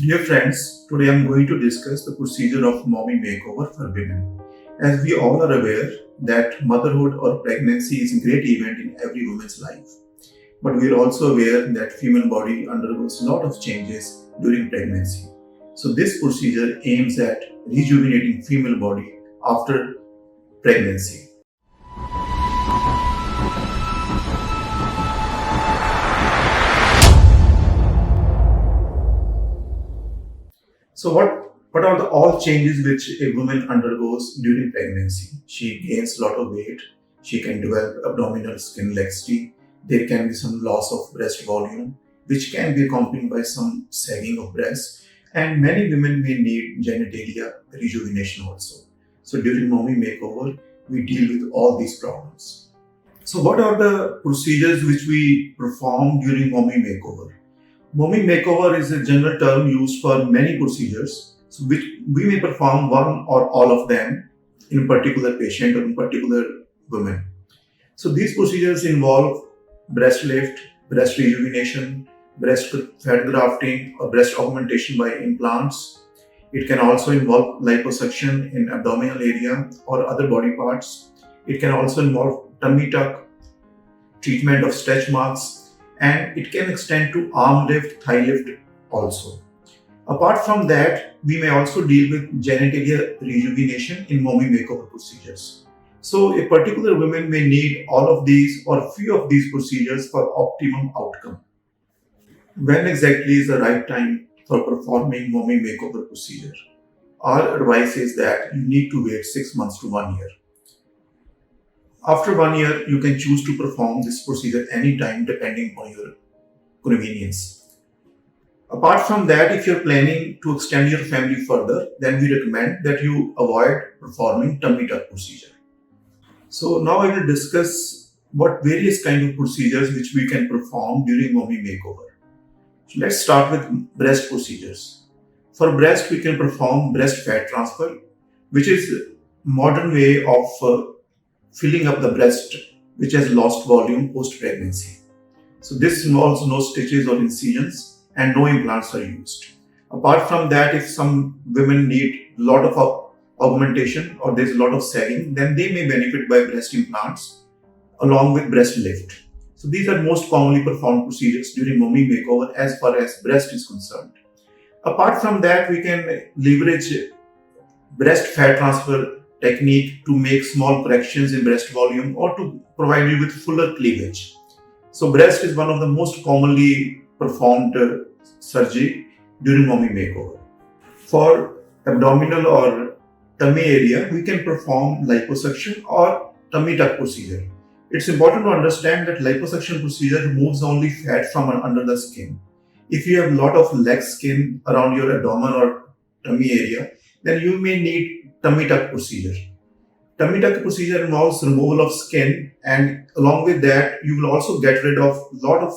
Dear friends, today I'm going to discuss the procedure of mommy makeover for women. As we all are aware that motherhood or pregnancy is a great event in every woman's life. But we are also aware that female body undergoes a lot of changes during pregnancy. So this procedure aims at rejuvenating female body after pregnancy. So what are the all changes which a woman undergoes during pregnancy? She gains a lot of weight. She can develop abdominal skin laxity. There can be some loss of breast volume, which can be accompanied by some sagging of breasts. And many women may need genitalia rejuvenation also. So during mommy makeover, we deal with all these problems. So what are the procedures which we perform during mommy makeover? Mommy makeover is a general term used for many procedures, so which we may perform one or all of them in a particular patient or in particular woman. So these procedures involve breast lift, breast rejuvenation, breast fat grafting, or breast augmentation by implants. It can also involve liposuction in abdominal area or other body parts. It can also involve tummy tuck, treatment of stretch marks, and it can extend to arm lift, thigh lift also. Apart from that, we may also deal with genitalia rejuvenation in mommy makeover procedures. So a particular woman may need all of these or few of these procedures for optimum outcome. When exactly is the right time for performing mommy makeover procedure? Our advice is that you need to wait 6 months to 1 year. After 1 year, you can choose to perform this procedure anytime depending on your convenience. Apart from that, if you're planning to extend your family further, then we recommend that you avoid performing tummy tuck procedure. So now I will discuss what various kind of procedures which we can perform during mommy makeover. So let's start with breast procedures. For breast, we can perform breast fat transfer, which is a modern way of filling up the breast which has lost volume post-pregnancy. So this involves no stitches or incisions and no implants are used. Apart from that, if some women need a lot of augmentation or there's a lot of sagging, then they may benefit by breast implants along with breast lift. So these are most commonly performed procedures during mommy makeover as far as breast is concerned. Apart from that, we can leverage breast fat transfer technique to make small corrections in breast volume or to provide you with fuller cleavage. So breast is one of the most commonly performed surgery during mommy makeover. For abdominal or tummy area, we can perform liposuction or tummy tuck procedure. It's important to understand that liposuction procedure removes only fat from under the skin. If you have a lot of leg skin around your abdomen or tummy area, then you may need tummy tuck procedure. Tummy tuck procedure involves removal of skin, and along with that, you will also get rid of a lot of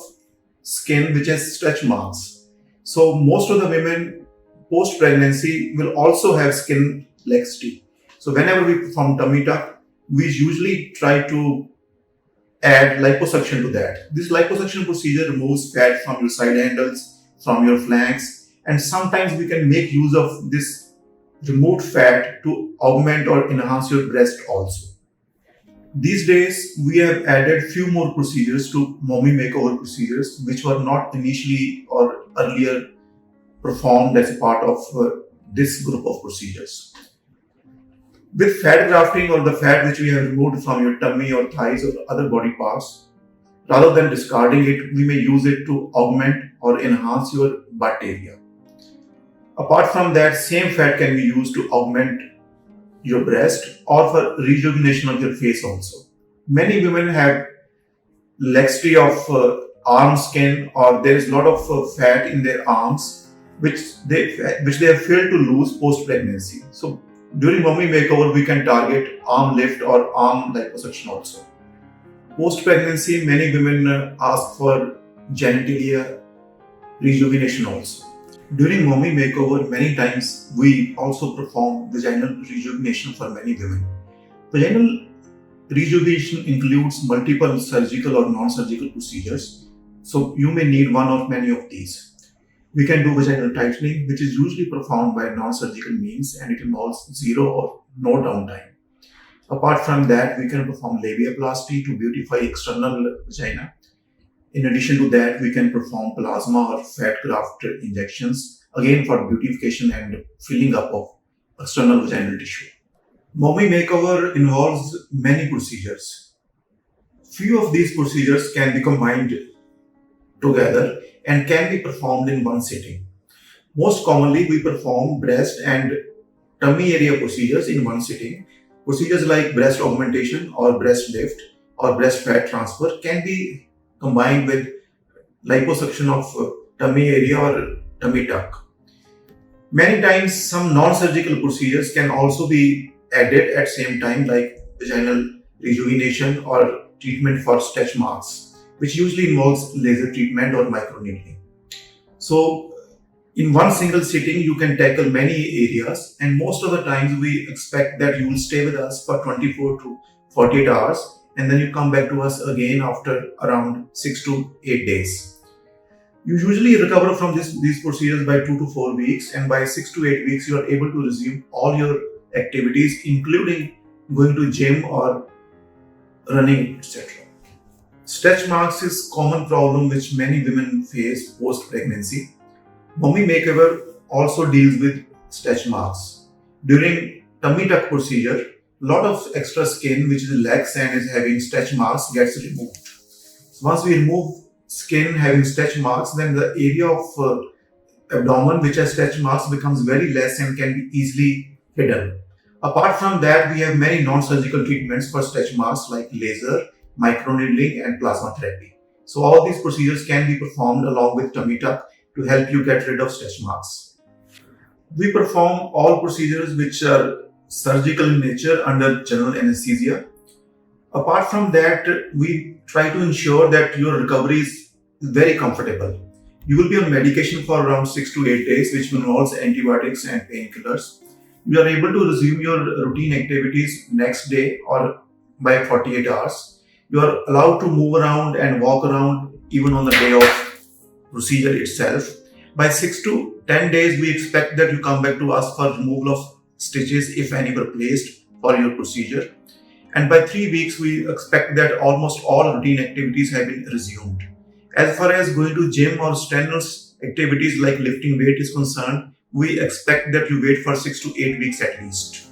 skin which has stretch marks. So most of the women post pregnancy will also have skin laxity. So whenever we perform tummy tuck, we usually try to add liposuction to that. This liposuction procedure removes fat from your side handles, from your flanks, and sometimes we can make use of this removed fat to augment or enhance your breast also. These days, we have added few more procedures to mommy makeover procedures which were not initially or earlier performed as a part of this group of procedures. With fat grafting or the fat which we have removed from your tummy or thighs or other body parts, rather than discarding it, we may use it to augment or enhance your butt area. Apart from that, same fat can be used to augment your breast or for rejuvenation of your face also. Many women have laxity of arm skin, or there is a lot of fat in their arms which they have failed to lose post pregnancy. So during mommy makeover, we can target arm lift or arm liposuction also. Post pregnancy, many women ask for genitalia rejuvenation also. During mommy makeover, many times we also perform vaginal rejuvenation for many women. Vaginal rejuvenation includes multiple surgical or non-surgical procedures, so you may need one or many of these. We can do vaginal tightening, which is usually performed by non-surgical means and it involves zero or no downtime. Apart from that, we can perform labiaplasty to beautify external vagina. In addition to that, we can perform plasma or fat graft injections, again for beautification and filling up of external vaginal tissue. Mommy makeover involves many procedures. Few of these procedures can be combined together and can be performed in one sitting. Most commonly, we perform breast and tummy area procedures in one sitting. Procedures like breast augmentation or breast lift or breast fat transfer can be combined with liposuction of tummy area or tummy tuck. Many times, some non-surgical procedures can also be added at same time, like vaginal rejuvenation or treatment for stretch marks, which usually involves laser treatment or microneedling. So, in one single sitting, you can tackle many areas, and most of the times we expect that you will stay with us for 24 to 48 hours, and then you come back to us again after around 6 to 8 days. You usually recover from these procedures by 2 to 4 weeks, and by 6 to 8 weeks, you are able to resume all your activities, including going to gym or running, etc. Stretch marks is common problem which many women face post-pregnancy. Mommy makeover also deals with stretch marks. During tummy tuck procedure, lot of extra skin which is lax and is having stretch marks gets removed. So once we remove skin having stretch marks, then the area of abdomen which has stretch marks becomes very less and can be easily hidden. Apart from that, we have many non-surgical treatments for stretch marks like laser, microneedling and plasma therapy. So all these procedures can be performed along with tummy tuck to help you get rid of stretch marks. We perform all procedures which are surgical in nature under general anesthesia. Apart from that, we try to ensure that your recovery is very comfortable. You will be on medication for around 6 to 8 days, which involves antibiotics and painkillers. You are able to resume your routine activities next day or by 48 hours. You are allowed to move around and walk around even on the day of procedure itself. By 6 to 10 days, we expect that you come back to us for removal of stitches if any were placed for your procedure. And by 3 weeks, we expect that almost all routine activities have been resumed. As far as going to gym or strenuous activities like lifting weight is concerned, we expect that you wait for 6 to 8 weeks at least.